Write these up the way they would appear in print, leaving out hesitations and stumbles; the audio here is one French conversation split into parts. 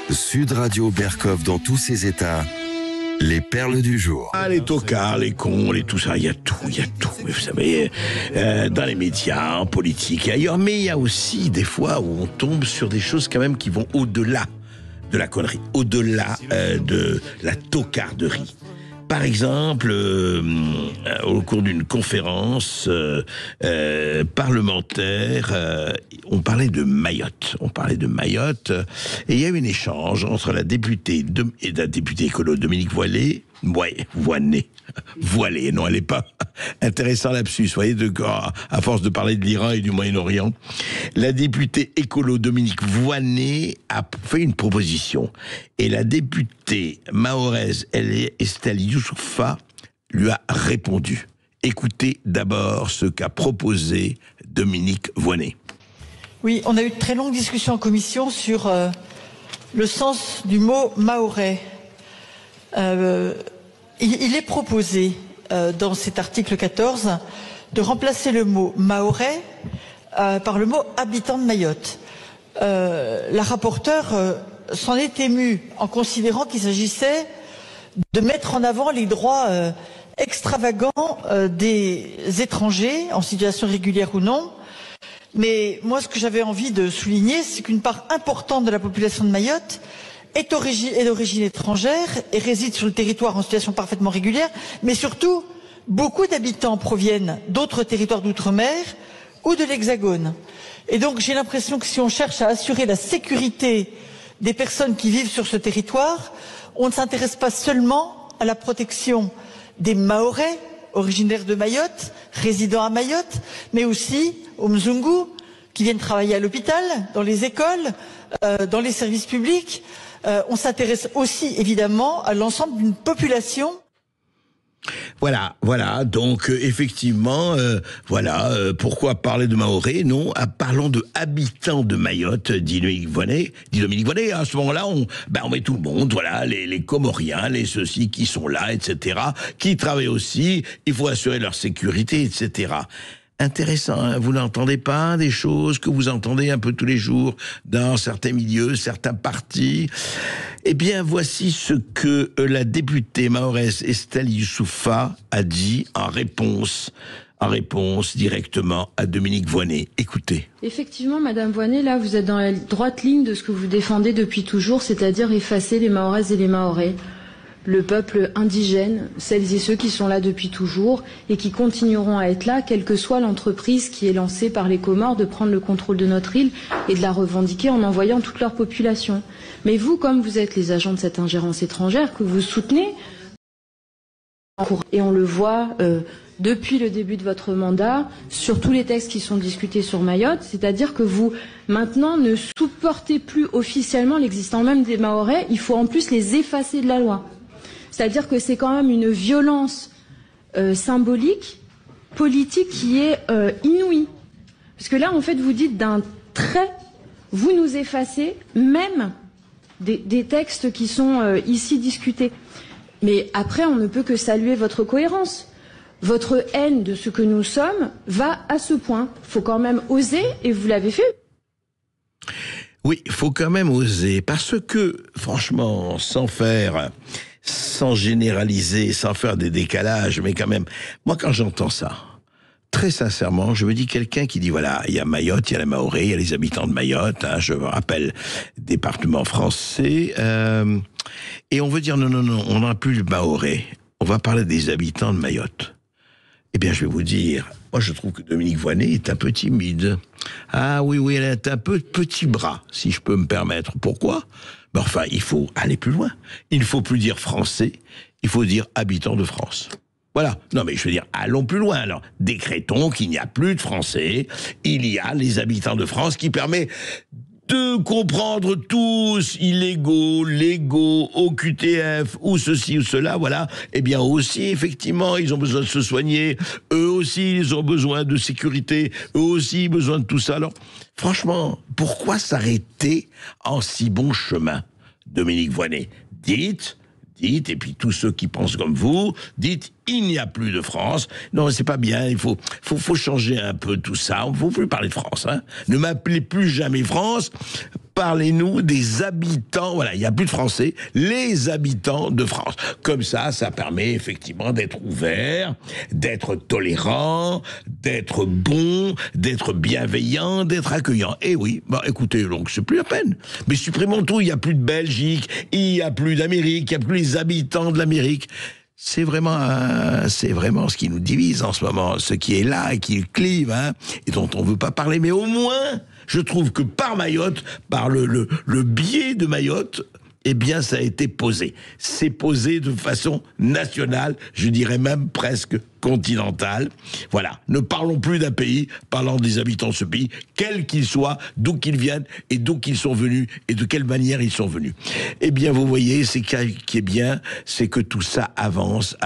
Sud Radio Berkov dans tous ses états. Les perles du jour. Ah, les tocards, les cons, les tout ça, il y a tout. Vous savez, dans les médias, en politique et ailleurs. Mais il y a aussi des fois où on tombe sur des choses quand même qui vont au-delà de la connerie, au-delà de la tocarderie. Par exemple, au cours d'une conférence parlementaire, on parlait de Mayotte. Et il y a eu un échange entre la députée et la députée écolo Dominique Voilé. Voilée, non, elle n'est pas intéressant lapsus, vous voyez, à force de parler de l'Iran et du Moyen-Orient. La députée écolo Dominique Voynet a fait une proposition. Et la députée mahoraise Estelle Youssoufa lui a répondu. Écoutez d'abord ce qu'a proposé Dominique Voynet. Oui, on a eu de très longues discussions en commission sur le sens du mot mahorais. Il est proposé dans cet article 14 de remplacer le mot mahorais par le mot habitant de Mayotte. La rapporteure s'en est émue en considérant qu'il s'agissait de mettre en avant les droits extravagants des étrangers en situation régulière ou non. Mais moi, ce que j'avais envie de souligner, c'est qu'une part importante de la population de Mayotte est d'origine étrangère et réside sur le territoire en situation parfaitement régulière, mais surtout, beaucoup d'habitants proviennent d'autres territoires d'outre-mer ou de l'Hexagone. Et donc, j'ai l'impression que si on cherche à assurer la sécurité des personnes qui vivent sur ce territoire, on ne s'intéresse pas seulement à la protection des Mahorais, originaires de Mayotte, résidant à Mayotte, mais aussi aux Mzungu, qui viennent travailler à l'hôpital, dans les écoles, dans les services publics. On s'intéresse aussi évidemment à l'ensemble d'une population. Voilà, donc effectivement, pourquoi parler de Mahorais? Non, parlons de habitants de Mayotte, dit Dominique Voynet. À ce moment-là, on met tout le monde, voilà, les Comoriens, les ceux-ci qui sont là, etc., qui travaillent aussi, il faut assurer leur sécurité, etc. Intéressant, hein, vous n'entendez pas des choses que vous entendez un peu tous les jours dans certains milieux, certains partis. Eh bien, voici ce que la députée mahoraise Estelle Youssoufa a dit en réponse directement à Dominique Voynet. Écoutez. Effectivement, Madame Voynet, là, vous êtes dans la droite ligne de ce que vous défendez depuis toujours, c'est-à-dire effacer les Mahoraises et les Mahorais. Le peuple indigène, celles et ceux qui sont là depuis toujours et qui continueront à être là, quelle que soit l'entreprise qui est lancée par les Comores de prendre le contrôle de notre île et de la revendiquer en envoyant toute leur population. Mais vous, comme vous êtes les agents de cette ingérence étrangère que vous soutenez, et on le voit depuis le début de votre mandat, sur tous les textes qui sont discutés sur Mayotte, c'est-à-dire que vous, maintenant, ne supportez plus officiellement l'existence même des Mahorais, il faut en plus les effacer de la loi. C'est-à-dire que c'est quand même une violence symbolique, politique qui est inouïe. Parce que là, en fait, vous dites d'un trait, vous nous effacez même des textes qui sont ici discutés. Mais après, on ne peut que saluer votre cohérence. Votre haine de ce que nous sommes va à ce point. Il faut quand même oser, et vous l'avez fait. Oui, il faut quand même oser, parce que, franchement, sans généraliser, sans faire des décalages, mais quand même, moi quand j'entends ça, très sincèrement, je me dis quelqu'un qui dit voilà, il y a Mayotte, il y a les Mahorais, il y a les habitants de Mayotte, hein, je me rappelle, département français, et on veut dire non, on n'a plus le Mahorais, on va parler des habitants de Mayotte. Eh bien, je vais vous dire, moi je trouve que Dominique Voynet est un peu timide. Ah oui, elle est un peu petit bras, si je peux me permettre. Pourquoi ? Mais enfin, il faut aller plus loin. Il ne faut plus dire français, il faut dire habitants de France. Voilà. Non, mais je veux dire, allons plus loin. Alors, décrétons qu'il n'y a plus de Français, il y a les habitants de France qui permet de comprendre tous, illégaux, légaux, OQTF, ou ceci ou cela, voilà, eh bien aussi, effectivement, ils ont besoin de se soigner, eux aussi, ils ont besoin de sécurité, eux aussi, besoin de tout ça. Alors, franchement, pourquoi s'arrêter en si bon chemin, Dominique Voynet? Dites, et puis tous ceux qui pensent comme vous, dites, il n'y a plus de France. Non, c'est pas bien, il faut changer un peu tout ça. Il ne faut plus parler de France. Hein. Ne m'appelez plus jamais France. Parlez-nous des habitants, voilà, il n'y a plus de Français, les habitants de France. Comme ça permet effectivement d'être ouvert, d'être tolérant, d'être bon, d'être bienveillant, d'être accueillant. Et oui, écoutez, donc c'est plus la peine. Mais supprimons tout, il n'y a plus de Belgique, il n'y a plus d'Amérique, il n'y a plus les habitants de l'Amérique. C'est vraiment ce qui nous divise en ce moment, ce qui est là et qui clive, hein, et dont on ne veut pas parler. Mais au moins, je trouve que par Mayotte, par le biais de Mayotte, eh bien, ça a été posé. C'est posé de façon nationale, je dirais même presque continentale. Voilà. Ne parlons plus d'un pays, parlons des habitants de ce pays, quels qu'ils soient, d'où qu'ils viennent et d'où qu'ils sont venus et de quelle manière ils sont venus. Eh bien, vous voyez, ce qui est bien, c'est que tout ça avance.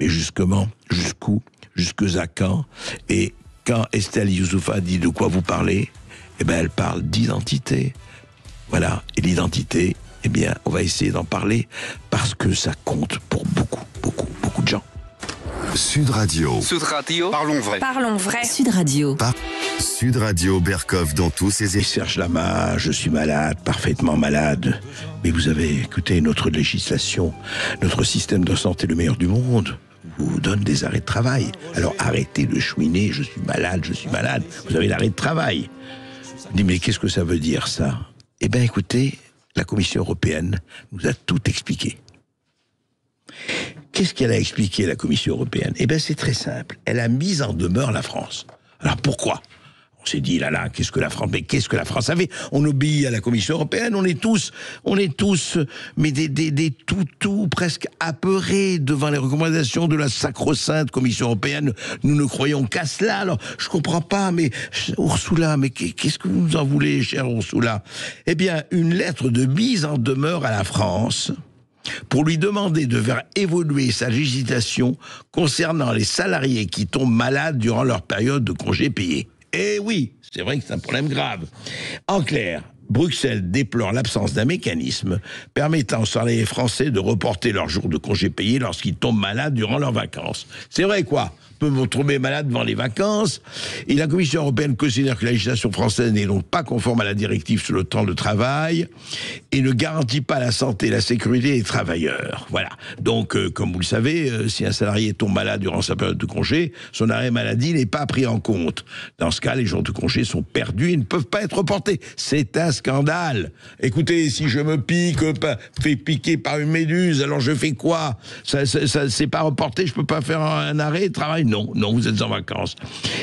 Mais justement, jusqu'où? Jusqu'à quand? Et quand Estelle Youssoufa dit de quoi vous parlez, eh bien, elle parle d'identité. Voilà, et l'identité, eh bien, on va essayer d'en parler parce que ça compte pour beaucoup de gens. Sud Radio. Sud Radio. Parlons vrai. Parlons vrai. Sud Radio. Sud Radio Berkov dans tous ses... Serge Lama, je suis malade, parfaitement malade. Mais vous avez écouté notre législation, notre système de santé le meilleur du monde vous donne des arrêts de travail. Alors arrêtez de chouiner, je suis malade. Vous avez l'arrêt de travail. Je dis, mais qu'est-ce que ça veut dire ça? Eh bien, écoutez, la Commission européenne nous a tout expliqué. Qu'est-ce qu'elle a expliqué, la Commission européenne? Eh bien, c'est très simple. Elle a mis en demeure la France. Alors, pourquoi? On s'est dit, qu'est-ce que la France avait? On obéit à la Commission européenne, on est tous, mais des toutous presque apeurés devant les recommandations de la sacro-sainte Commission européenne. Nous ne croyons qu'à cela. Alors, je comprends pas, mais Ursula, mais qu'est-ce que vous nous en voulez, chère Ursula? Eh bien, une lettre de mise en demeure à la France pour lui demander de faire évoluer sa législation concernant les salariés qui tombent malades durant leur période de congé payé. Eh oui, c'est vrai que c'est un problème grave. En clair, Bruxelles déplore l'absence d'un mécanisme permettant aux salariés français de reporter leurs jours de congé payés lorsqu'ils tombent malades durant leurs vacances. C'est vrai quoi? Peut vous tomber malade devant les vacances. Et la Commission européenne considère que la législation française n'est donc pas conforme à la directive sur le temps de travail et ne garantit pas la santé et la sécurité des travailleurs. Voilà. Donc, comme vous le savez, si un salarié tombe malade durant sa période de congé, son arrêt maladie n'est pas pris en compte. Dans ce cas, les jours de congé sont perdus et ne peuvent pas être reportés. C'est un scandale. Écoutez, si je me fais piquer par une méduse, alors je fais quoi? Ça c'est pas reporté, je peux pas faire un arrêt de travail? Non, vous êtes en vacances.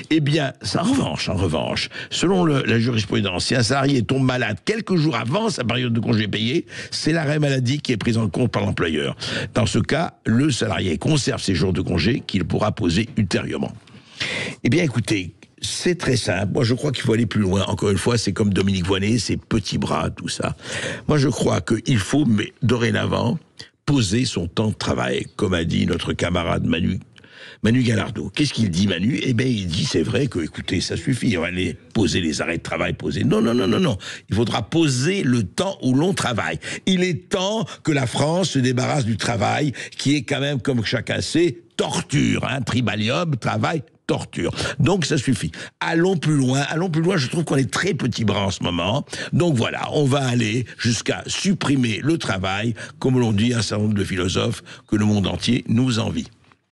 Eh bien, en revanche, selon la jurisprudence, si un salarié tombe malade quelques jours avant sa période de congé payé, c'est l'arrêt maladie qui est pris en compte par l'employeur. Dans ce cas, le salarié conserve ses jours de congé qu'il pourra poser ultérieurement. Eh bien, écoutez, c'est très simple. Moi, je crois qu'il faut aller plus loin. Encore une fois, c'est comme Dominique Voynet, ses petits bras, tout ça. Moi, je crois qu'il faut, mais dorénavant, poser son temps de travail, comme a dit notre camarade Manu Gallardo. Qu'est-ce qu'il dit, Manu? Eh bien, il dit, c'est vrai que, écoutez, ça suffit, on va aller poser les arrêts de travail, Non. Il faudra poser le temps où l'on travaille. Il est temps que la France se débarrasse du travail, qui est quand même, comme chacun sait, torture, hein, tribalium, travail, torture. Donc ça suffit. Allons plus loin, je trouve qu'on est très petits bras en ce moment. Donc voilà, on va aller jusqu'à supprimer le travail, comme l'ont dit un certain nombre de philosophes que le monde entier nous envie.